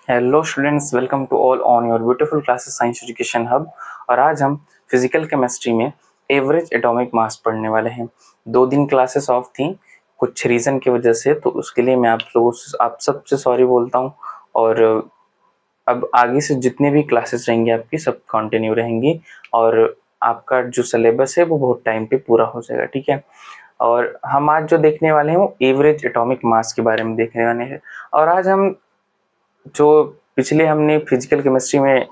Hello students, welcome to all on your beautiful classes science education hub. और आज हम physical chemistry में average atomic mass पढ़ने वाले हैं। 2 दिन क्लासेस ऑफ थी कुछ रीज़न की वजह से, तो उसके लिए मैं आप सबसे सॉरी बोलता हूँ। और अब आगे से जितने भी क्लासेस रहेंगी आपकी सब कंटिन्यू रहेंगी और आपका जो सिलेबस है वो बहुत टाइम पे पूरा हो जाएगा, ठीक है। और हम आज जो देखने वाले हैं वो एवरेज एटॉमिक मास के बारे में देखने वाले हैं। और आज हम जो पिछले हमने फिजिकल केमिस्ट्री में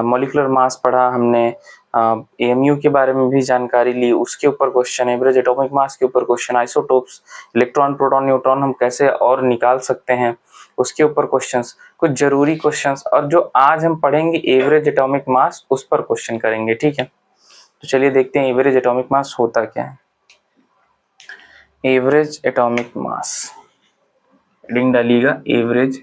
मॉलिक्यूलर मास पढ़ा, हमने एएमयू के बारे में भी जानकारी ली, उसके ऊपर क्वेश्चन, एवरेज एटॉमिक मास के ऊपर question, isotopes, electron proton neutron हम कैसे और निकाल सकते हैं उसके ऊपर क्वेश्चंस, कुछ जरूरी क्वेश्चंस। और जो आज हम पढ़ेंगे एवरेज एटॉमिक मास, उस पर क्वेश्चन करेंगे, ठीक है। तो चलिए देखते हैं एवरेज एटॉमिक मास होता क्या है। एवरेज एटॉमिक मास हेडिंग डालिएगा, एवरेज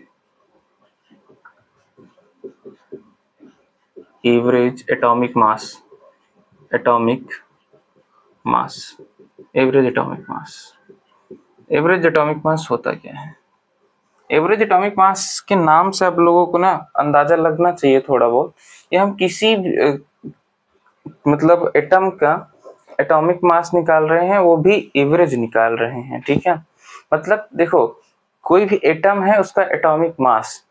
एटॉमिक मास, एटॉमिक मास, एवरेज एटॉमिक मास। एवरेज एटॉमिक मास होता क्या है? एवरेज एटॉमिक मास के नाम से आप लोगों को ना अंदाजा लगना चाहिए थोड़ा बहुत। ये हम किसी मतलब एटम का एटॉमिक मास निकाल रहे हैं, वो भी एवरेज निकाल रहे हैं, ठीक है। मतलब देखो, कोई भी एटम है उसका एटॉमिक मास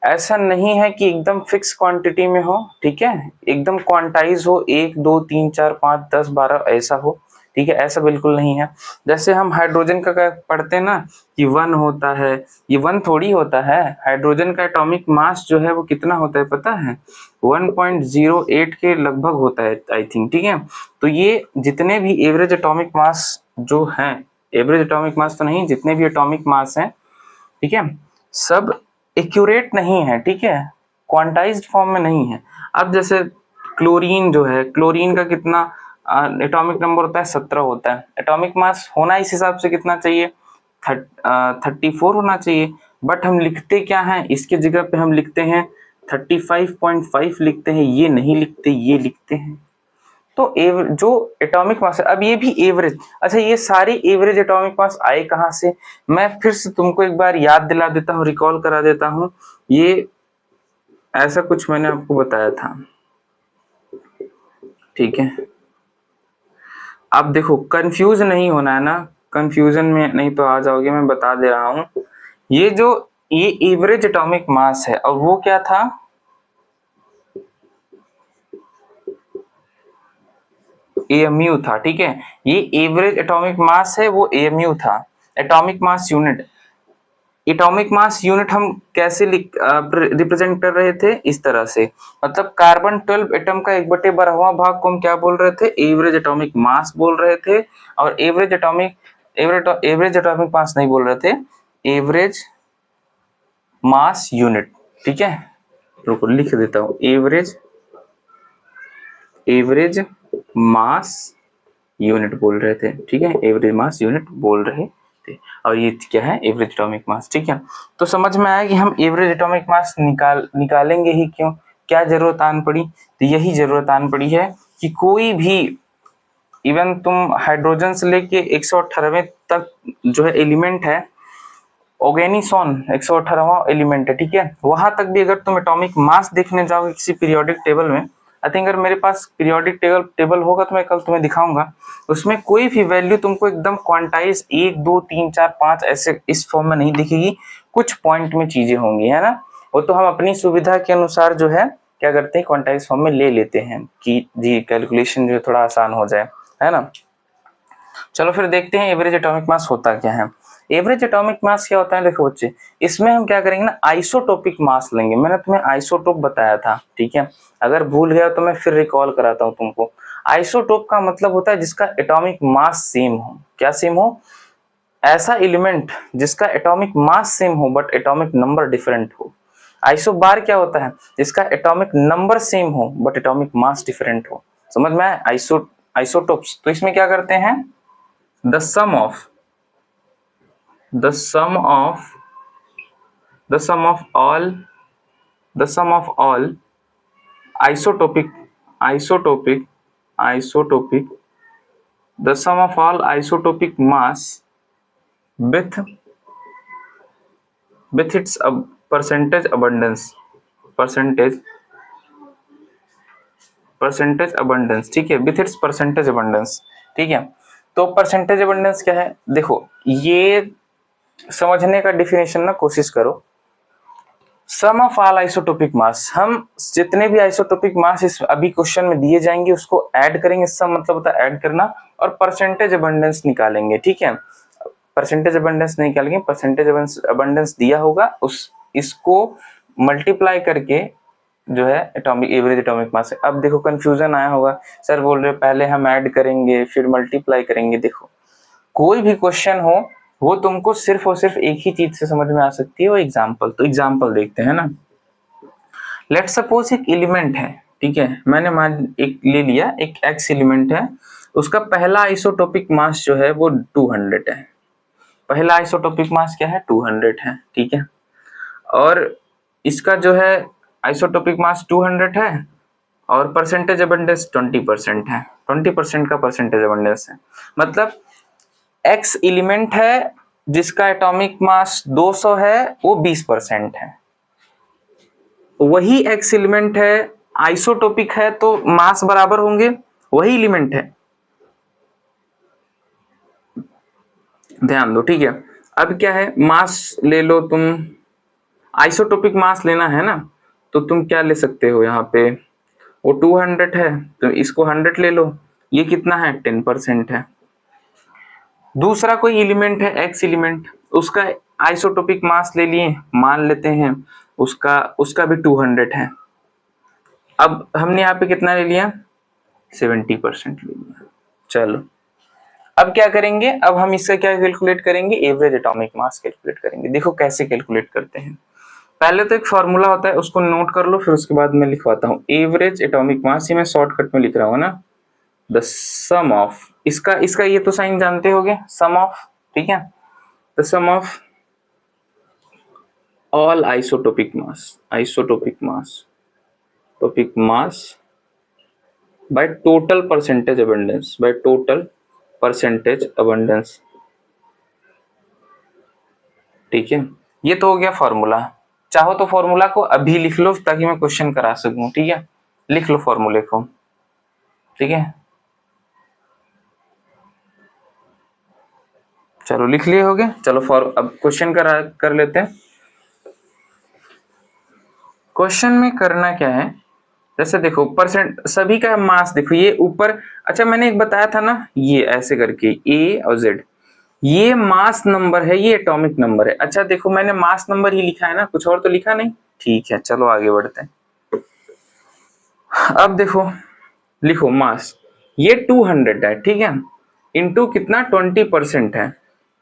ऐसा नहीं है कि एकदम फिक्स क्वांटिटी में हो, ठीक है, एकदम क्वांटाइज हो, 1 2 3 4 5 10 12 ऐसा हो, ठीक है। ऐसा बिल्कुल नहीं है। जैसे हम हाइड्रोजन का पढ़ते हैं ना कि 1 होता है, ये 1 थोड़ी होता है। हाइड्रोजन का एटॉमिक मास जो है वो कितना होता है पता है? 1.08 के लगभग होता है आई थिंक, ठीक है। तो ये जितने भी एवरेज एटॉमिक मास जो है, एवरेज एटॉमिक मास तो नहीं, जितने भी एटॉमिक मास हैं, ठीक है, सब एक्यूरेट नहीं है, ठीक है, क्वांटाइज्ड फॉर्म में नहीं है। अब जैसे क्लोरीन जो है, क्लोरीन का कितना एटॉमिक नंबर होता है? 17 होता है। एटॉमिक मास होना इस हिसाब से कितना चाहिए? 34 होना चाहिए। बट हम लिखते क्या है? इसके जगह पे हम लिखते हैं 35.5 लिखते हैं, ये नहीं लिखते, ये लिखते हैं। तो जो एटॉमिक मास है, अब ये भी एवरेज। अच्छा, ये सारी एवरेज एटॉमिक मास आए कहां से? मैं फिर से तुमको एक बार याद दिला देता हूँ, रिकॉल करा देता हूँ। ये ऐसा कुछ मैंने आपको बताया था, ठीक है। अब देखो, कंफ्यूज नहीं होना है ना, कंफ्यूजन में नहीं तो आ जाओगे, मैं बता दे रहा हूँ। ये एवरेज एटॉमिक मास है, और वो क्या था? एएमयू था, ठीक है। ये एवरेज एटॉमिक मास है, वो एएमयू था, atomic mass unit. Atomic mass unit हम कैसे रिप्रेजेंट कर रहे थे? इस तरह से, मतलब कार्बन 12 एटम का 1/12वां भाग को हम क्या बोल रहे थे? एवरेज एटॉमिक मास बोल रहे थे। और एवरेज एटॉमिक मास नहीं बोल रहे थे, एवरेज मास यूनिट, ठीक है। रुको लिख देता हूं, एवरेज मास यूनिट बोल रहे थे, ठीक है, एवरेज मास यूनिट बोल रहे थे। और ये क्या है? एवरेज एटॉमिक मास, ठीक है। तो समझ में आया कि हम एवरेज एटॉमिक मास निकालेंगे ही क्यों, क्या जरूरत आन पड़ी? तो यही जरूरत आन पड़ी है कि कोई भी, इवन तुम हाइड्रोजन से लेके 118वें तक जो है एलिमेंट है, ओगेनिसोन 118वां एलिमेंट है, ठीक है, वहां तक भी अगर तुम एटॉमिक मास देखने जाओगे किसी पीरियोडिक टेबल में, आई थिंक अगर मेरे पास पीरियोडिक टेबल होगा तो मैं कल तुम्हें दिखाऊंगा, उसमें कोई भी वैल्यू तुमको एकदम क्वांटाइज 1 2 3 4 5 ऐसे इस फॉर्म में नहीं दिखेगी, कुछ पॉइंट में चीजें होंगी, है ना। वो तो हम अपनी सुविधा के अनुसार जो है क्या करते हैं, क्वांटाइज फॉर्म में ले लेते हैं कि जी कैलकुलेशन जो थोड़ा आसान हो जाए, है ना। चलो फिर देखते हैं एवरेज एटॉमिक मास होता क्या है। एवरेज एटॉमिक मास क्या होता है? देखो बच्चे, इसमें हम क्या करेंगे ना, आइसोटोपिक मास लेंगे। मैंने तुम्हें आइसोटोप बताया था, ठीक है। अगर भूल गया तो मैं फिर रिकॉल कराता हूं तुमको। आइसोटोप का मतलब होता है जिसका एटॉमिक मास सेम हो। क्या सेम हो? ऐसा एलिमेंट जिसका एटॉमिक मास सेम हो बट एटॉमिक नंबर डिफरेंट हो। आइसोबार क्या होता है? जिसका एटॉमिक नंबर सेम हो बट एटॉमिक मास डिफरेंट हो। समझ में आया? आइसोटोप्स। तो इसमें क्या करते हैं, the sum of the sum of the sum of all the sum of all isotopic isotopic isotopic the sum of all isotopic mass with its percentage abundance, percentage abundance, ठीक है, विथ इट्स परसेंटेज अबंडेंस, ठीक है। तो percentage abundance क्या है, देखो ये समझने का डिफिनेशन ना कोशिश करो। सम ऑफ ऑल आइसोटोपिक मास, हम जितने भी आइसोटोपिक मास इस अभी क्वेश्चन में दिए जाएंगे उसको ऐड करेंगे, सम मतलब होता है ऐड करना, और परसेंटेज अबंडेंस निकालेंगे, ठीक है। परसेंटेज अबंडेंस निकालेंगे, परसेंटेज अबंडेंस दिया होगा, उस इसको मल्टीप्लाई करके जो है एटॉमिक एवरेज एटॉमिक मास है। अब देखो कंफ्यूजन आया होगा, सर बोल रहे पहले हम ऐड करेंगे फिर मल्टीप्लाई करेंगे। देखो कोई भी क्वेश्चन हो वो तुमको सिर्फ और सिर्फ एक ही चीज से समझ में आ सकती है, वो एग्जाम्पल। तो एग्जाम्पल देखते हैं ना। लेट सपोज एक एलिमेंट है, ठीक है, मैंने मान एक ले लिया, एक एक्स एलिमेंट है, उसका पहला आइसोटोपिक मास जो है वो 200 है। पहला आइसोटोपिक मास क्या है, 200 है, ठीक है। और इसका जो है आइसोटोपिक मास 200 है और परसेंटेज अबंडेंस 20% है, 20% का परसेंटेज अबंडेंस है। मतलब एक्स एलिमेंट है जिसका एटॉमिक मास 200 है, वो 20% है। वही एक्स एलिमेंट है, आइसोटोपिक है, तो मास बराबर होंगे, वही एलिमेंट है, ध्यान दो, ठीक है। अब क्या है, मास ले लो तुम, आइसोटोपिक मास लेना है ना, तो तुम क्या ले सकते हो, यहाँ पे वो 200 है तो इसको 100 ले लो, ये कितना है, 10% है। दूसरा कोई एलिमेंट है, एक्स एलिमेंट, उसका आइसोटोपिक मास ले लिए, मान लेते हैं उसका भी 200 है। अब हमने यहाँ पे कितना ले लिया, 70% ले लिया। चलो अब क्या करेंगे, अब हम इसका क्या कैलकुलेट करेंगे, एवरेज एटॉमिक मास कैलकुलेट करेंगे। देखो कैसे कैलकुलेट करते हैं। पहले तो एक फॉर्मूला होता है, उसको नोट कर लो, फिर उसके बाद मैं लिखवाता हूँ। एवरेज एटॉमिक मास, ये मैं शॉर्टकट में लिख रहा हूँ ना, द सम ऑफ, इसका ये तो साइन जानते होगे, सम ऑफ, ठीक है, the sum of all isotopic mass by total percentage abundance, ठीक है। ये तो हो गया फॉर्मूला। चाहो तो फॉर्मूला को अभी लिख लो ताकि मैं क्वेश्चन करा सकूं, ठीक है, लिख लो फॉर्मूले को, ठीक है। चलो लिख लिए होगे, चलो अब क्वेश्चन कर लेते हैं। क्वेश्चन में करना क्या है, जैसे देखो परसेंट सभी का मास, देखो ये ऊपर, अच्छा मैंने एक बताया था ना, ये ऐसे करके ए और जेड, ये मास नंबर है, ये एटॉमिक नंबर है। अच्छा देखो मैंने मास नंबर ही लिखा है ना, कुछ और तो लिखा नहीं, ठीक है। चलो आगे बढ़ते हैं। अब देखो लिखो मास, ये 200 है, ठीक है, इंटू कितना, 20% है,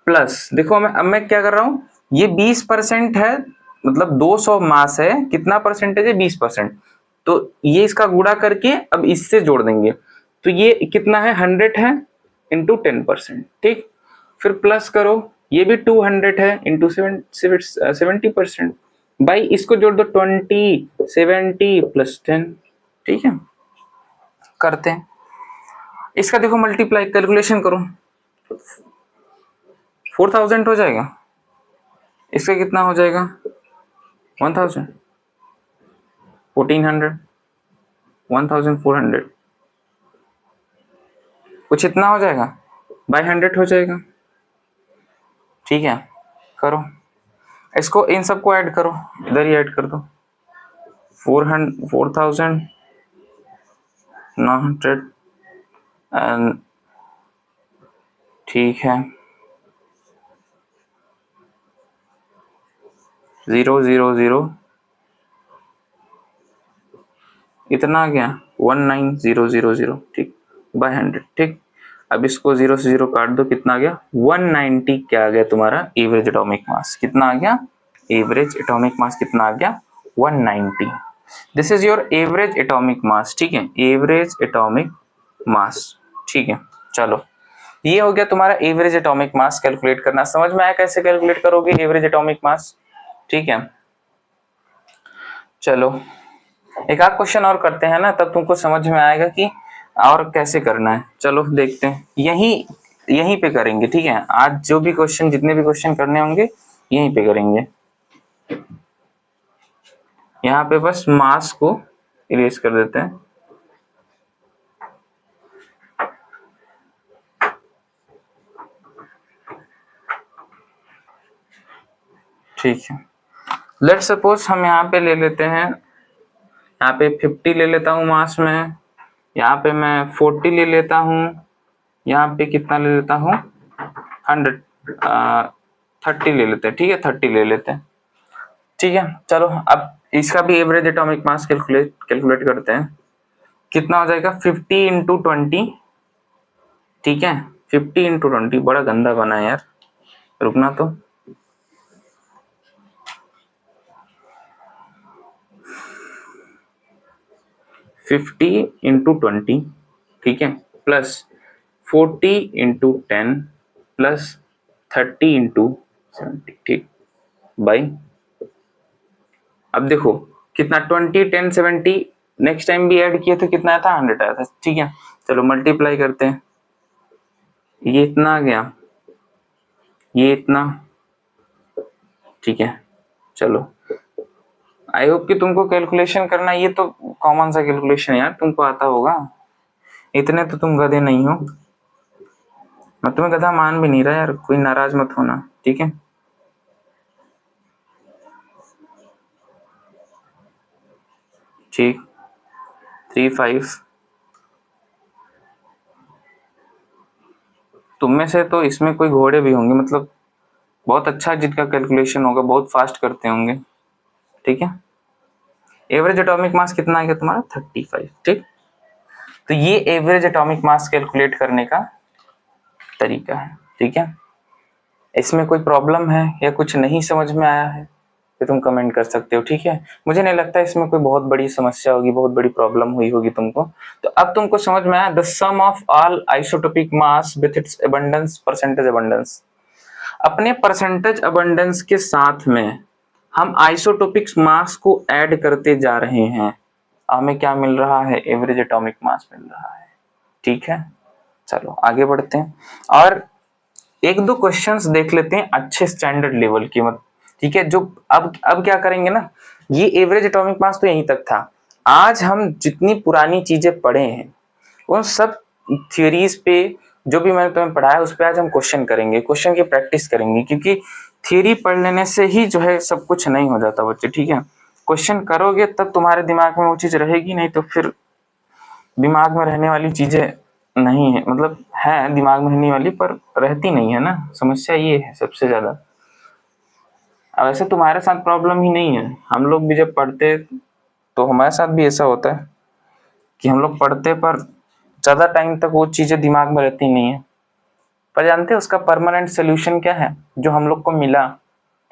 प्लस देखो अब मैं क्या कर रहा हूं, ये 20% है, मतलब 200 मास है, कितना परसेंटेज है, 20%। तो ये इसका गुणा करके अब इससे जोड़ देंगे, तो ये कितना है, 100 है इंटू 10%, ठीक। फिर प्लस करो, ये भी 200 है इंटू 70%, बाई इसको जोड़ दो, 20 70 प्लस 10, ठीक है। करते हैं इसका, देखो मल्टीप्लाई कैलकुलेशन करो, 4000 हो जाएगा, इसका कितना हो जाएगा, 1000, 1400, 1400, कुछ इतना हो जाएगा, बाई 100 हो जाएगा, ठीक है। करो इसको, इन सबको ऐड करो, इधर ही ऐड कर दो, 4900 एंड, ठीक है, 000 इतना आ गया, 19000, ठीक, बाय 100, ठीक। अब इसको 0 से 0 काट दो, कितना आ गया, 190, क्या आ गया तुम्हारा एवरेज एटॉमिक मास, कितना आ गया, एवरेज एटॉमिक मास कितना आ गया, 190। This is your average atomic मास, ठीक है, एवरेज एटॉमिक मास, ठीक है। चलो ये हो गया तुम्हारा एवरेज एटॉमिक मास कैलकुलेट करना। समझ में आया कैसे कैलकुलेट करोगे एवरेज एटॉमिक मास, ठीक है। चलो एक आध क्वेश्चन और करते हैं ना, तब तुमको समझ में आएगा कि और कैसे करना है। चलो देखते हैं, यहीं पे करेंगे, ठीक है। आज जो भी क्वेश्चन, जितने भी क्वेश्चन करने होंगे यहीं पे करेंगे। यहाँ पे बस मास को इरेज कर देते हैं। ठीक है, लेट सपोज हम यहाँ पे ले लेते हैं, यहाँ पे 50 ले लेता हूँ मास में, यहाँ पे मैं 40 ले लेता हूँ, यहाँ पे कितना ले लेता हूँ 100 30 ले लेते हैं। ठीक है, 30 ले लेते हैं। ठीक है, चलो अब इसका भी एवरेज एटॉमिक मास कैलकुलेट करते हैं। कितना हो जाएगा 50 इंटू 20। ठीक है, 50 इंटू 20 बड़ा गंदा बना है यार, रुकना तो। फिफ्टी इंटू 20, ठीक है, प्लस 40 इंटू 10 प्लस 30 इंटू 70। ठीक, बाई अब देखो कितना 20 10 70, नेक्स्ट टाइम भी ऐड किए थे कितना आया था 100 आया था। ठीक है, चलो मल्टीप्लाई करते हैं, ये इतना आ गया, ये इतना। ठीक है, चलो आई होप कि तुमको कैलकुलेशन करना, ये तो कॉमन सा कैलकुलेशन है यार, तुमको आता होगा, इतने तो तुम गधे नहीं हो। मैं तुम्हें गधा मान भी नहीं रहा यार, कोई नाराज मत होना। ठीक है, ठीक 35। तुम में से तो इसमें कोई घोड़े भी होंगे, मतलब बहुत अच्छा जिनका कैलकुलेशन होगा, बहुत फास्ट करते होंगे। ठीक है, एवरेज एटॉमिक मास कितना आ गया तुम्हारा 35। ठीक, तो ये एवरेज एटॉमिक मास कैलकुलेट करने का तरीका है। ठीक है, इसमें कोई प्रॉब्लम है या कुछ नहीं समझ में आया है तो तुम कमेंट कर सकते हो। ठीक है, मुझे नहीं लगता इसमें कोई बहुत बड़ी समस्या होगी, बहुत बड़ी प्रॉब्लम हुई होगी तुमको। तो अब तुमको समझ में आया the sum of all isotopic mass with its abundance percentage abundance. अपने परसेंटेज अबंडेंस के साथ में हम आइसोटोपिक मास को ऐड करते जा रहे हैं, हमें क्या मिल रहा है, एवरेज एटॉमिक मास मिल रहा है। ठीक है, चलो आगे बढ़ते हैं और एक दो क्वेश्चंस देख लेते हैं अच्छे स्टैंडर्ड लेवल की मत। ठीक है, जो अब क्या करेंगे ना, ये एवरेज एटॉमिक मास तो यहीं तक था। आज हम जितनी पुरानी चीजें पढ़े हैं उन सब थ्योरीज पे, जो भी मैंने तुम्हें पढ़ाया उस पे आज हम क्वेश्चन करेंगे, क्वेश्चन की प्रैक्टिस करेंगे, क्योंकि थ्योरी पढ़ लेने से ही जो है सब कुछ नहीं हो जाता बच्चे। ठीक है, क्वेश्चन करोगे तब तुम्हारे दिमाग में वो चीज रहेगी, नहीं तो फिर दिमाग में रहने वाली चीजें नहीं है, मतलब है दिमाग में रहने वाली पर रहती नहीं है ना, समस्या ये है सबसे ज्यादा। अब ऐसे तुम्हारे साथ प्रॉब्लम ही नहीं है, हम लोग भी जब पढ़ते तो हमारे साथ भी ऐसा होता है कि हम लोग पढ़ते पर ज्यादा टाइम तक वो चीजें दिमाग में रहती नहीं है। पर जानते हैं उसका परमानेंट सोल्यूशन क्या है जो हम लोग को मिला।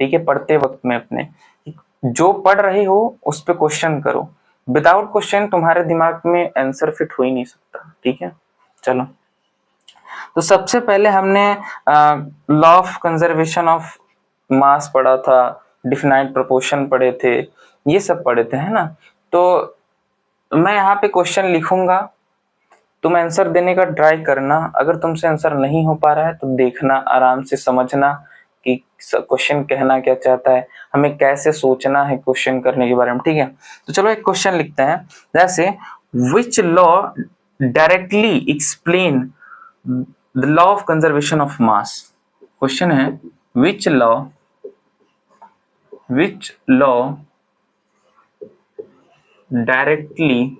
ठीक है, पढ़ते वक्त में अपने जो पढ़ रहे हो उस पर क्वेश्चन करो, विदाउट क्वेश्चन तुम्हारे दिमाग में आंसर फिट हो ही नहीं सकता। ठीक है, चलो तो सबसे पहले हमने लॉ ऑफ कंजर्वेशन ऑफ मास पढ़ा था, डिफिनाइट प्रोपोर्शन पढ़े थे, ये सब पढ़े थे, है ना। तो मैं यहाँ पे क्वेश्चन लिखूंगा, तुम आंसर देने का ट्राई करना, अगर तुमसे आंसर नहीं हो पा रहा है तो देखना, आराम से समझना कि क्वेश्चन कहना क्या चाहता है, हमें कैसे सोचना है क्वेश्चन करने के बारे में। ठीक है, तो चलो एक क्वेश्चन लिखते हैं, जैसे which law directly explain the law of conservation of mass. Question है which law directly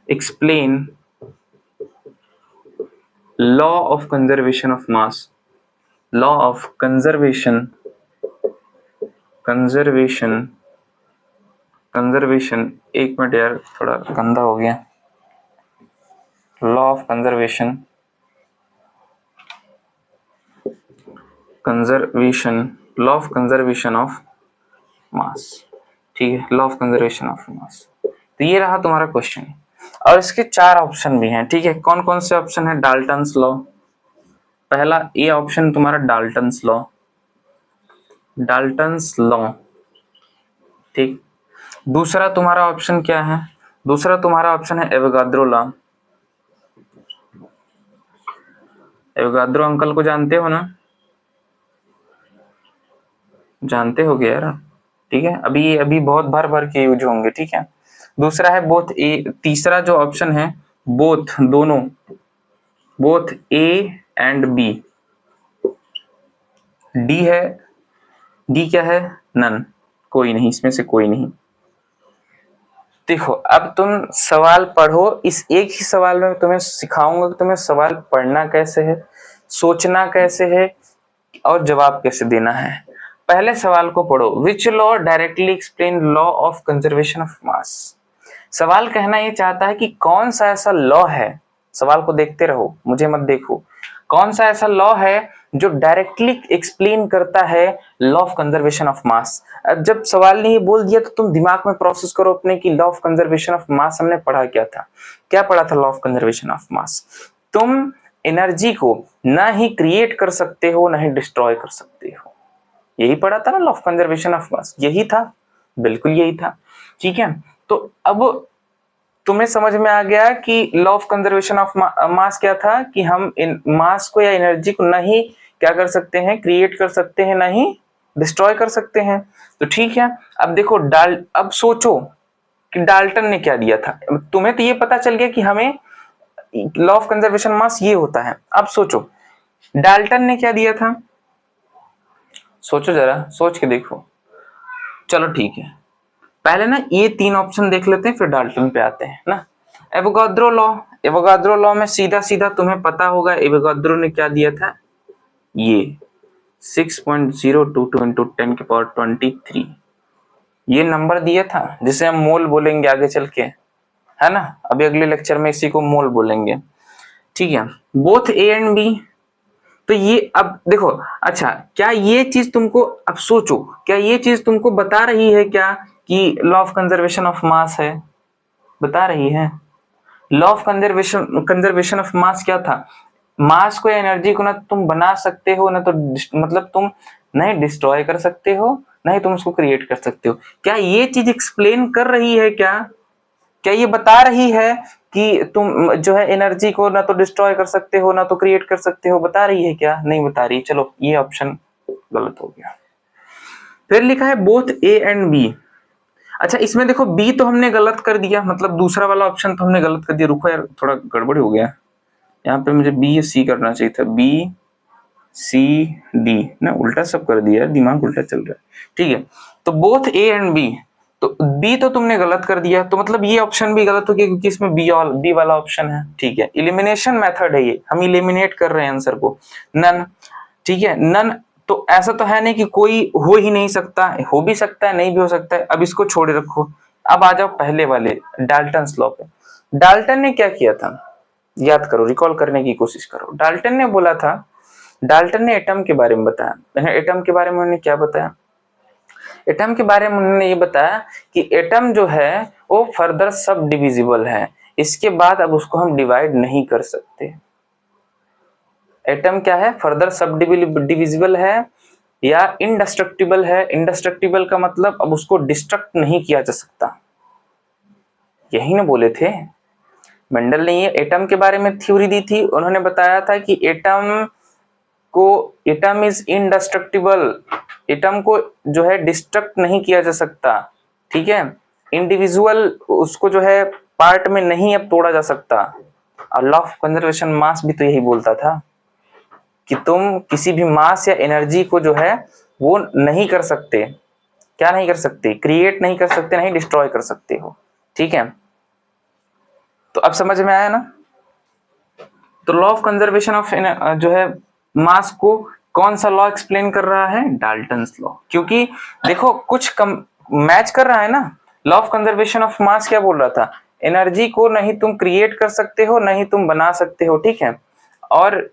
explain law of conservation of mass, law of conservation एक मिनट यार थोड़ा गंदा हो गया, लॉ ऑफ कंजर्वेशन ऑफ मास। ठीक है, लॉ ऑफ कंजर्वेशन ऑफ मास। तो ये रहा तुम्हारा क्वेश्चन और इसके 4 ऑप्शन भी हैं। ठीक है, कौन कौन से ऑप्शन है, डाल्टन्स लॉ, पहला ए ऑप्शन तुम्हारा डाल्टन्स लॉ। ठीक, दूसरा तुम्हारा ऑप्शन क्या है, दूसरा तुम्हारा ऑप्शन है एवोगाद्रो लॉ। एवोगाद्रो अंकल को जानते हो ना, जानते हो गया यार, ठीक है। अभी बहुत भर भर के यूज होंगे, ठीक है। दूसरा है बोथ ए, तीसरा जो ऑप्शन है बोथ, दोनों, both A and B. D है, डी क्या है, नन, कोई नहीं, इसमें से कोई नहीं। देखो अब तुम सवाल पढ़ो, इस एक ही सवाल में तुम्हें सिखाऊंगा कि तुम्हें सवाल पढ़ना कैसे है, सोचना कैसे है और जवाब कैसे देना है। पहले सवाल को पढ़ो, विच law directly explain law of conservation of मास। सवाल कहना ये चाहता है कि कौन सा ऐसा लॉ है, सवाल को देखते रहो, मुझे मत देखो, कौन सा ऐसा लॉ है जो डायरेक्टली एक्सप्लेन करता है लॉ ऑफ कंजर्वेशन ऑफ मास। अब जब सवाल ने ये बोल दिया तो तुम दिमाग में प्रोसेस करो अपने कि लॉ ऑफ कंजर्वेशन ऑफ मास हमने पढ़ा क्या था, क्या पढ़ा था लॉ ऑफ कंजर्वेशन ऑफ मास। तुम एनर्जी को ना ही क्रिएट कर सकते हो ना ही डिस्ट्रॉय कर सकते हो, यही पढ़ा था ना लॉ ऑफ कंजर्वेशन ऑफ मास, यही था, बिल्कुल यही था, ठीक है। तो अब तुम्हें समझ में आ गया कि लॉ ऑफ कंजर्वेशन ऑफ मास क्या था, कि हम इन मास को या एनर्जी को नहीं क्या कर सकते हैं, क्रिएट कर सकते हैं, नहीं डिस्ट्रॉय कर सकते हैं। तो ठीक है, अब देखो अब सोचो कि डाल्टन ने क्या दिया था। तुम्हें तो ये पता चल गया कि हमें लॉ ऑफ कंजर्वेशन मास ये होता है। अब सोचो डाल्टन ने क्या दिया था, सोचो जरा, सोच के देखो। चलो ठीक है, पहले ना ये तीन ऑप्शन देख लेते हैं, फिर डाल्टन पे आते हैं ना। एवोगाद्रो लॉ, एवोगाद्रो लॉ में सीधा सीधा तुम्हें पता होगा एवोगाद्रो ने क्या दिया था, ये 6.022 इंटू 10 की पावर 23 ये नंबर दिया था, जिसे हम मोल बोलेंगे आगे चल के, है ना। अभी अगले लेक्चर में इसी को मोल बोलेंगे, ठीक है। बोथ ए एंड बी, तो ये अब देखो, अच्छा क्या ये चीज तुमको, अब सोचो क्या ये चीज तुमको बता रही है क्या कि लॉ ऑफ कंजर्वेशन ऑफ मास है, बता रही है। लॉ ऑफ कंजर्वेशन ऑफ मास क्या था, मास को या एनर्जी को ना तुम बना सकते हो ना तो मतलब तुम नहीं डिस्ट्रॉय कर सकते हो, नहीं तुम उसको क्रिएट कर सकते हो। क्या ये चीज एक्सप्लेन कर रही है क्या, क्या ये बता रही है कि तुम जो है एनर्जी को ना तो डिस्ट्रॉय कर सकते हो ना तो क्रिएट कर सकते हो, बता रही है क्या, नहीं बता रही। चलो ये ऑप्शन गलत हो गया। फिर लिखा है बोथ ए एंड बी। अच्छा इसमें देखो बी तो हमने गलत कर दिया, मतलब दूसरा वाला ऑप्शन तो हमने गलत कर दिया। रुको यार थोड़ा गड़बड़ हो गया, यहाँ पे मुझे बी या सी करना चाहिए था, बी सी डी ना, उल्टा सब कर दिया, दिमाग उल्टा चल रहा है, ठीक है। तो बोथ ए एंड बी, तो बी तो तुमने गलत कर दिया, तो मतलब ये ऑप्शन भी गलत हो गया क्योंकि इसमें बी वाला ऑप्शन है, ठीक है। इलिमिनेशन मेथड है ये, हम इलिमिनेट कर रहे हैं आंसर को, नन, ठीक है। नन तो ऐसा तो है नहीं कि कोई हो ही नहीं सकता, हो भी सकता है नहीं भी हो सकता है, अब इसको छोड़े रखो। अब आ जाओ पहले वाले डाल्टन लॉ पे। डाल्टन ने क्या किया था, याद करो, रिकॉल करने की कोशिश करो। डाल्टन ने बोला था, डाल्टन ने एटम के बारे में बताया, एटम के बारे में उन्होंने क्या बताया, एटम के बारे में उन्होंने ये बताया कि एटम जो है वो फर्दर सब डिविजिबल है, इसके बाद अब उसको हम डिवाइड नहीं कर सकते। एटम क्या है, फर्दर सब डिविजिबल है या इनडिस्ट्रक्टिबल है। इनडिस्ट्रक्टिबल का मतलब अब उसको डिस्ट्रक्ट नहीं किया जा सकता, यही ना बोले थे मेंडल ने। ये एटम के बारे में थ्योरी दी थी, उन्होंने बताया था कि एटम इज इनडिस्ट्रक्टिबल, एटम को जो है डिस्ट्रक्ट नहीं किया जा सकता, ठीक है। इंडिविजुअल उसको जो है पार्ट में नहीं अब तोड़ा जा सकता। और लॉ ऑफ कंजर्वेशन मास भी तो यही बोलता था कि तुम किसी भी मास या एनर्जी को जो है वो नहीं कर सकते, क्या नहीं कर सकते, क्रिएट नहीं कर सकते, नहीं डिस्ट्रॉय कर सकते हो, ठीक है। तो अब समझ में आया ना। तो लॉ ऑफ कंजर्वेशन ऑफ जो है मास को कौन सा लॉ एक्सप्लेन कर रहा है, डाल्टन्स लॉ। क्योंकि देखो कुछ कम मैच कर रहा है ना। लॉ ऑफ कंजर्वेशन ऑफ मास क्या बोल रहा था, एनर्जी को नहीं तुम क्रिएट कर सकते हो नहीं तुम बना सकते हो, ठीक है। और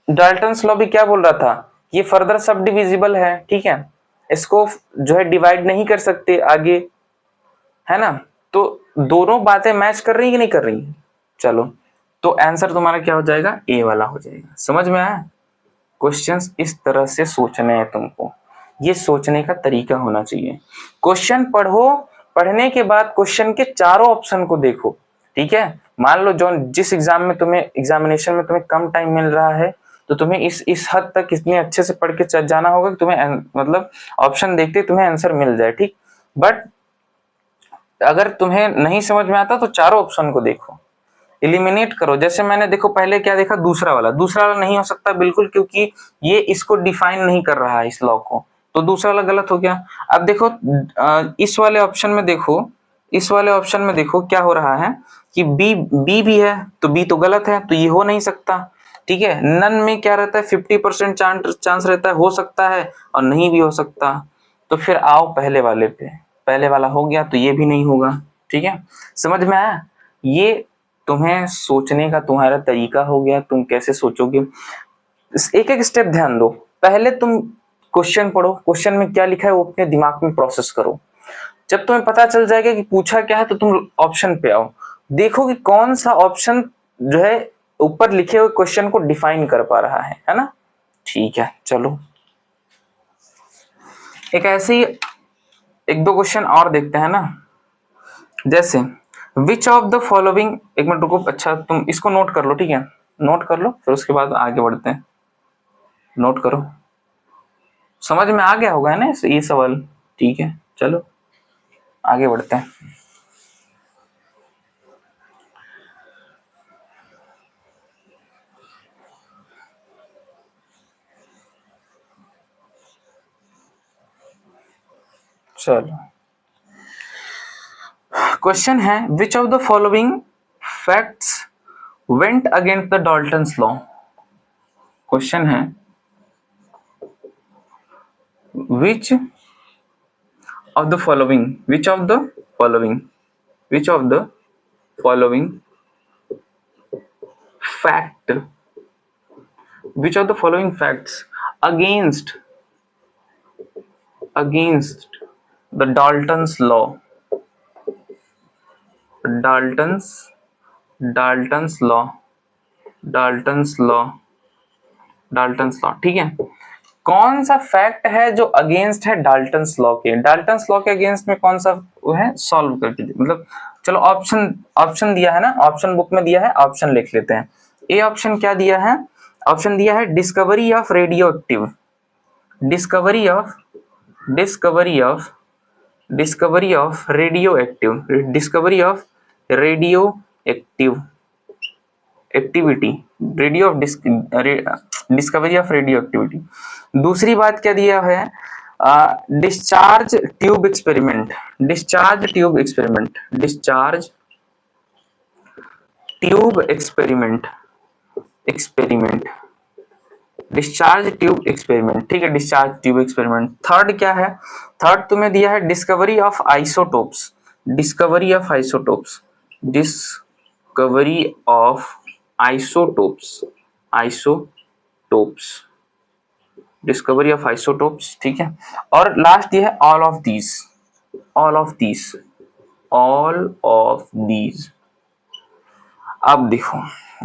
डाल्टन्स लॉ भी क्या बोल रहा था, ये फर्दर सब डिविजिबल है, ठीक है, इसको जो है डिवाइड नहीं कर सकते आगे, है ना। तो दोनों बातें मैच कर रही है कि नहीं कर रही, चलो तो आंसर तुम्हारा क्या हो जाएगा, ए वाला हो जाएगा। समझ में आया, क्वेश्चंस इस तरह से सोचने हैं तुमको, ये सोचने का तरीका होना चाहिए। क्वेश्चन पढ़ो, पढ़ने के बाद क्वेश्चन के चारों ऑप्शन को देखो, ठीक है। मान लो जो जिस एग्जाम में तुम्हें एग्जामिनेशन में तुम्हें कम टाइम मिल रहा है तो तुम्हें इस हद तक इतने अच्छे से पढ़ के जाना होगा कि तुम्हें मतलब ऑप्शन देखते तुम्हें आंसर मिल जाए, ठीक। बट अगर तुम्हें नहीं समझ में आता तो चारों ऑप्शन को देखो, एलिमिनेट करो। जैसे मैंने देखो पहले क्या देखा, दूसरा वाला नहीं हो सकता बिल्कुल, क्योंकि ये इसको डिफाइन नहीं कर रहा है इस लॉ को, तो दूसरा वाला गलत हो गया। अब देखो इस वाले ऑप्शन में देखो, इस वाले ऑप्शन में देखो क्या हो रहा है कि बी भी है, तो बी तो गलत है, तो ये हो नहीं सकता, ठीक है। नन में क्या रहता है, 50% चांस रहता है, हो सकता है और नहीं भी हो सकता। तो फिर आओ पहले वाले पे, पहले वाला हो गया तो ये भी नहीं होगा, ठीक है। समझ में आया? ये तुम्हें सोचने का तुम्हारा तरीका हो गया, तुम कैसे सोचोगे। एक एक स्टेप ध्यान दो। पहले तुम क्वेश्चन पढ़ो, क्वेश्चन में क्या लिखा है वो अपने दिमाग में प्रोसेस करो। जब तुम्हें पता चल जाएगा कि पूछा क्या है तो तुम ऑप्शन पे आओ, देखो कि कौन सा ऑप्शन जो है ऊपर लिखे हुए क्वेश्चन को डिफाइन कर पा रहा है ना। ठीक है, चलो एक ऐसे ही एक दो क्वेश्चन और देखते हैं ना। जैसे विच ऑफ द फॉलोइंग, एक मिनट रुको, अच्छा तुम इसको नोट कर लो, ठीक है, नोट कर लो, फिर उसके बाद आगे बढ़ते हैं। नोट करो, समझ में आ गया होगा ना ये सवाल, ठीक है, चलो आगे बढ़ते हैं। चलो क्वेश्चन है, which of the following facts went against the Dalton's law. Question है which of the following, which of the following, which of the following fact, which of the following facts against the Dalton's law, Dalton's law, ठीक है। कौन सा fact है जो against है Dalton's law के, Dalton's law के अगेंस्ट में कौन सा वो है, सॉल्व करके मतलब चलो ऑप्शन दिया है ना, ऑप्शन बुक में दिया है, ऑप्शन लिख लेते हैं। ए ऑप्शन क्या दिया है, ऑप्शन दिया है discovery of radio active, discovery of radio active, discovery of radio active activity, discovery of radio activity. दूसरी बात क्या दिया है, discharge tube experiment, discharge tube experiment, ठीक है, डिस्चार्ज ट्यूब एक्सपेरिमेंट। थर्ड क्या है, थर्ड तुम्हें दिया है discovery of isotopes, discovery of isotopes, ठीक है। और लास्ट ये है ऑल ऑफ दीज। अब देखो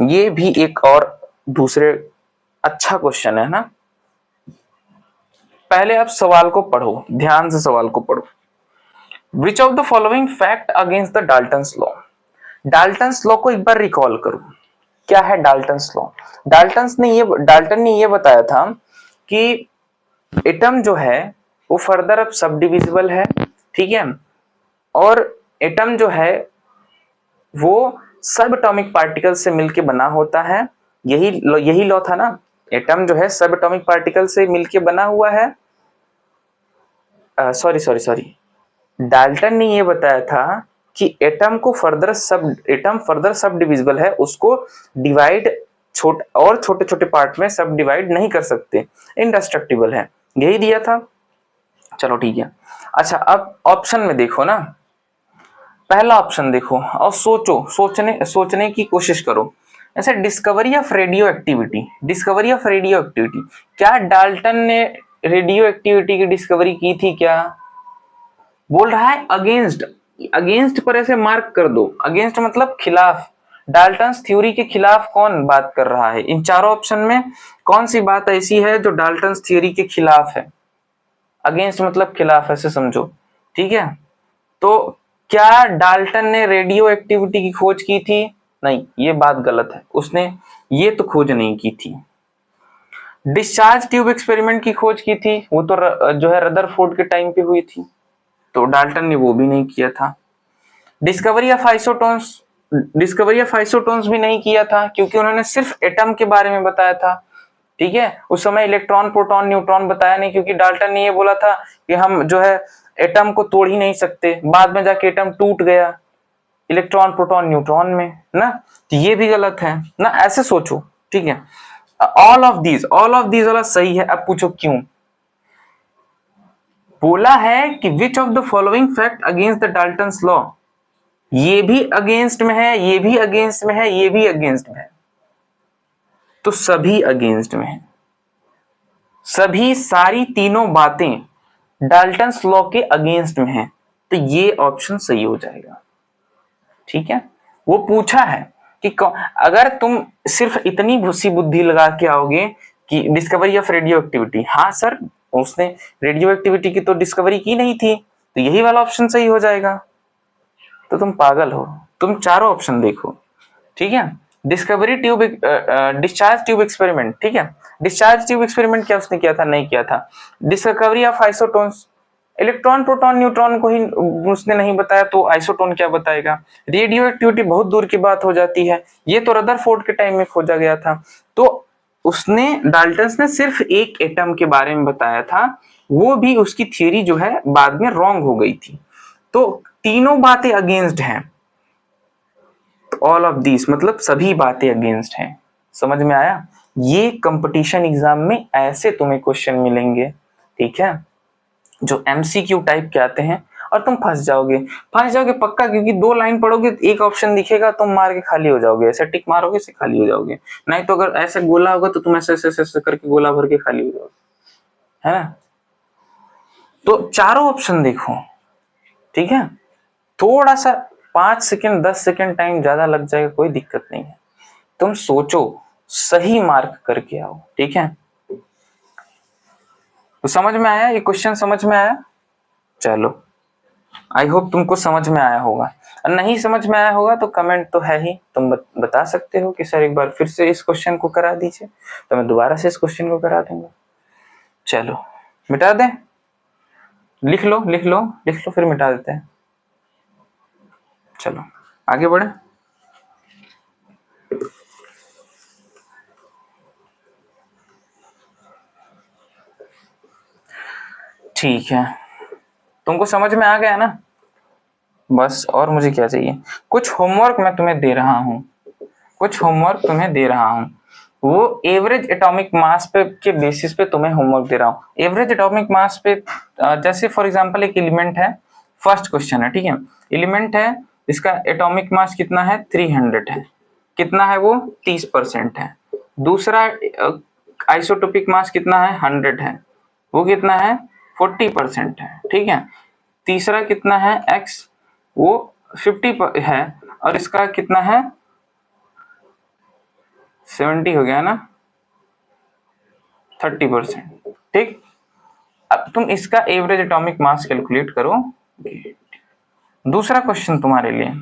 ये भी एक और दूसरे अच्छा क्वेश्चन है ना। पहले आप सवाल को पढ़ो, ध्यान से सवाल को पढ़ो। Which of the following fact against the Dalton's law, Dalton's law को एक बार रिकॉल करो। क्या है डाल्टन्स लॉ, डाल्टन ने ये बताया था कि एटम जो है वो फर्दर अब सब डिविजिबल है, ठीक है, और एटम जो है वो सब एटॉमिक पार्टिकल से मिलके बना होता है। यही लॉ था ना, एटम जो है सब एटॉमिक पार्टिकल से मिलके बना हुआ है। सॉरी, डाल्टन ने ये बताया था कि एटम फर्दर सब डिविजिबल है, उसको डिवाइड छोटे छोटे पार्ट में सब डिवाइड नहीं कर सकते, इंडेस्ट्रक्टिबल है, यही दिया था। चलो ठीक है। अच्छा अब ऑप्शन में देखो ना, पहला ऑप्शन देखो और सोचने की कोशिश करो। ऐसे डिस्कवरी ऑफ रेडियो एक्टिविटी, क्या डाल्टन ने रेडियो एक्टिविटी की डिस्कवरी की थी क्या? बोल रहा है अगेंस्ट पर ऐसे मार्क कर दो, अगेंस्ट मतलब खिलाफ, डाल्टन्स थ्योरी के खिलाफ कौन बात कर रहा है? इन चारों ऑप्शन में कौन सी बात ऐसी है जो डाल्टन्स थ्योरी के खिलाफ है? अगेंस्ट मतलब खिलाफ, ऐसे समझो, ठीक है। तो क्या डाल्टन ने रेडियो एक्टिविटी की खोज की थी? नहीं, ये बात गलत है, उसने ये तो खोज नहीं की थी। डिस्चार्ज ट्यूब एक्सपेरिमेंट की खोज की थी, वो तो जो है रदरफोर्ड के टाइम पे हुई थी, तो डाल्टन ने वो भी नहीं किया था। डिस्कवरी ऑफ आइसोटोन्स भी नहीं किया था, क्योंकि उन्होंने सिर्फ एटम के बारे में बताया था। ठीक है, उस समय इलेक्ट्रॉन, प्रोटॉन, न्यूट्रॉन बताया नहीं, क्योंकि डाल्टन ने ये बोला था कि हम जो है एटम को तोड़ ही नहीं सकते। बाद में जाके एटम टूट गया इलेक्ट्रॉन, प्रोटॉन, न्यूट्रॉन में ना, तो ये भी गलत है ना, ऐसे सोचो। ठीक है, ऑल ऑफ दीज वाला सही है। अब पूछो क्यों। बोला है कि which of the following fact against the Dalton's law, ये भी अगेंस्ट में है, ये भी अगेंस्ट में है, ये भी अगेंस्ट में है, तो सभी अगेंस्ट में है। सभी सारी तीनों बातें डाल्टन्स लॉ के अगेंस्ट में है, तो ये ऑप्शन सही हो जाएगा। ठीक है, वो पूछा है कि अगर तुम सिर्फ इतनी भूसी बुद्धि लगा के आओगे कि डिस्कवरी ऑफ रेडियो एक्टिविटी, हाँ सर उसने रेडियो एक्टिविटी की तो डिस्कवरी की नहीं थी, तो यही वाला ऑप्शन सही हो जाएगा। तो तुम पागल हो, तुम चारों ऑप्शन देखो। ठीक है, discovery tube, discharge tube experiment, ठीक है, डिस्चार्ज ट्यूब एक्सपेरिमेंट क्या उसने किया था? नहीं किया था। Discovery of isotones, electron, proton, neutron को ही उसने नहीं बताया, तो आइसोटोन क्या बताएगा? रेडियो एक्टिविटी बहुत दूर की बात हो जाती है, ये तो रदरफोर्ड के टाइम में खोजा गया था। तो उसने, डाल्टन्स ने सिर्फ एक एटम के बारे में बताया था, वो भी उसकी थ्योरी जो है बाद में रॉन्ग हो गई थी। तो तीनों बातें अगेंस्ट हैं, ऑल ऑफ दिस मतलब सभी बातें अगेंस्ट हैं। समझ में आया? ये कंपटीशन एग्जाम में ऐसे तुम्हें क्वेश्चन मिलेंगे, ठीक है, जो एमसीक्यू टाइप के आते हैं, और तुम फंस जाओगे पक्का, क्योंकि 2 लाइन पढ़ोगे, एक ऑप्शन दिखेगा, तुम मार के खाली हो जाओगे, ऐसे टिक मारोगे से खाली हो जाओगे। नहीं तो अगर ऐसे गोला होगा तो तुम ऐसे ऐसे ऐसे करके गोला भर के खाली हो जाओगे, है ना? तो चारों ऑप्शन देखो, ठीक है, थोड़ा सा 5 सेकंड 10 सेकंड टाइम ज्यादा लग जाएगा, कोई दिक्कत नहीं है, तुम सोचो, सही मार्क करके आओ। ठीक है, तो समझ में आया? ये क्वेश्चन समझ में आया? चलो, आई होप तुमको समझ में आया होगा। नहीं समझ में आया होगा तो कमेंट तो है ही, तुम बता सकते हो कि सर एक बार फिर से इस क्वेश्चन को करा दीजिए, तो मैं दोबारा से इस क्वेश्चन को करा दूंगा। चलो मिटा दें, लिख लो फिर मिटा देते हैं। चलो आगे बढ़े। ठीक है, तुमको समझ में आ गया ना? बस और मुझे क्या चाहिए? कुछ होमवर्क मैं तुम्हें दे रहा हूँ, वो एवरेज एटॉमिक मास पे के बेसिस पे तुम्हें होमवर्क दे रहा हूँ। एवरेज एटॉमिक मास पे जैसे फॉर एग्जांपल एक एलिमेंट है, फर्स्ट क्वेश्चन है, ठीक है, एलिमेंट है, इसका एटॉमिक मास कितना है? 300 है। कितना है वो? 30% है। दूसरा आइसोटोपिक मास कितना है? 100 है। वो कितना है? 40% है। ठीक है, तीसरा कितना है? x, वो 50 है, और इसका कितना है? 70 हो गया ना, 30%। ठीक, अब तुम इसका एवरेज एटॉमिक मास कैलकुलेट करो। दूसरा क्वेश्चन तुम्हारे लिए,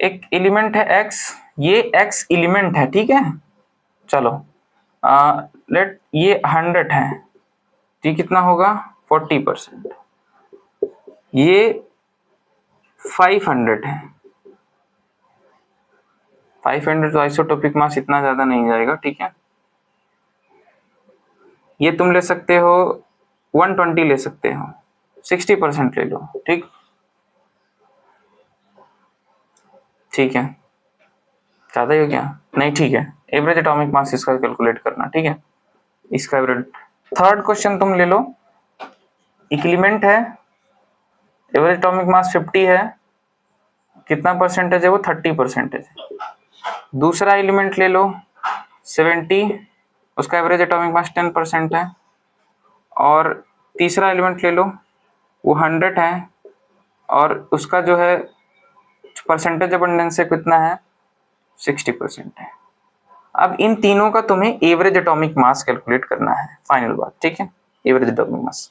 एक एलिमेंट है x, ये x एलिमेंट है, ठीक है, चलो लेट ये 100 है, तो कितना होगा? 40%। ये 500 है, 500 तो आइसोटोपिक मास इतना ज्यादा नहीं जाएगा, ठीक है। ये तुम ले सकते हो 120, ले सकते हो 60% ले लो, ठीक, ठीक है, ज्यादा ही हो गया? नहीं ठीक है, एवरेज एटॉमिक मास इसका कैलकुलेट करना, ठीक है, इसका एवरेज। थर्ड क्वेश्चन तुम ले लो, एक एलिमेंट है, एवरेज एटॉमिक मास 50 है, कितना परसेंटेज है वो? 30% है। दूसरा एलिमेंट ले लो 70, उसका एवरेज एटॉमिक मास 10% है। और तीसरा एलिमेंट ले लो, वो 100 है, और उसका जो है परसेंटेज अबंडेंस है कितना है? 60% है। अब इन तीनों का तुम्हें एवरेज एटॉमिक मास कैलकुलेट करना है, फाइनल बात, ठीक है, एवरेज एटॉमिक मास।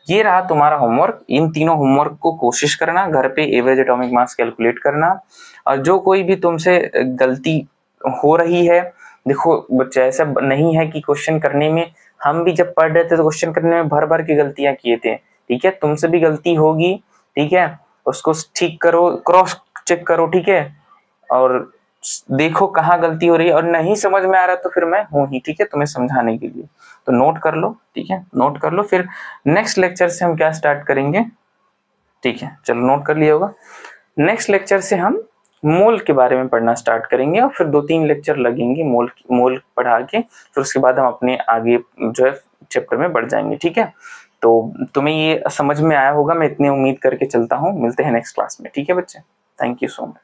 ये रहा तुम्हारा होमवर्क। इन तीनों होमवर्क को कोशिश करना, घर पे एवरेज एटॉमिक मास कैलकुलेट करना, और जो कोई भी तुमसे गलती हो रही है देखो बच्चे ऐसा नहीं है कि क्वेश्चन करने में, हम भी जब पढ़ रहे थे तो क्वेश्चन करने में भर भर की गलतियां किए थे, ठीक है, तुमसे भी गलती होगी, ठीक है, उसको ठीक करो, क्रॉस चेक करो, ठीक है, और देखो कहाँ गलती हो रही है, और नहीं समझ में आ रहा तो फिर मैं हूँ ही, ठीक है, तुम्हें समझाने के लिए। तो नोट कर लो, ठीक है, नोट कर लो, फिर नेक्स्ट लेक्चर से हम क्या स्टार्ट करेंगे, ठीक है, चलो नोट कर लिया होगा। नेक्स्ट लेक्चर से हम मोल के बारे में पढ़ना स्टार्ट करेंगे, और फिर 2-3 लेक्चर लगेंगे मोल पढ़ा के, फिर उसके बाद हम अपने आगे जो है चैप्टर में बढ़ जाएंगे, ठीक है। तो तुम्हें ये समझ में आया होगा, मैं इतनी उम्मीद करके चलता हूँ, मिलते हैं नेक्स्ट क्लास में, ठीक है बच्चे, थैंक यू सो मच।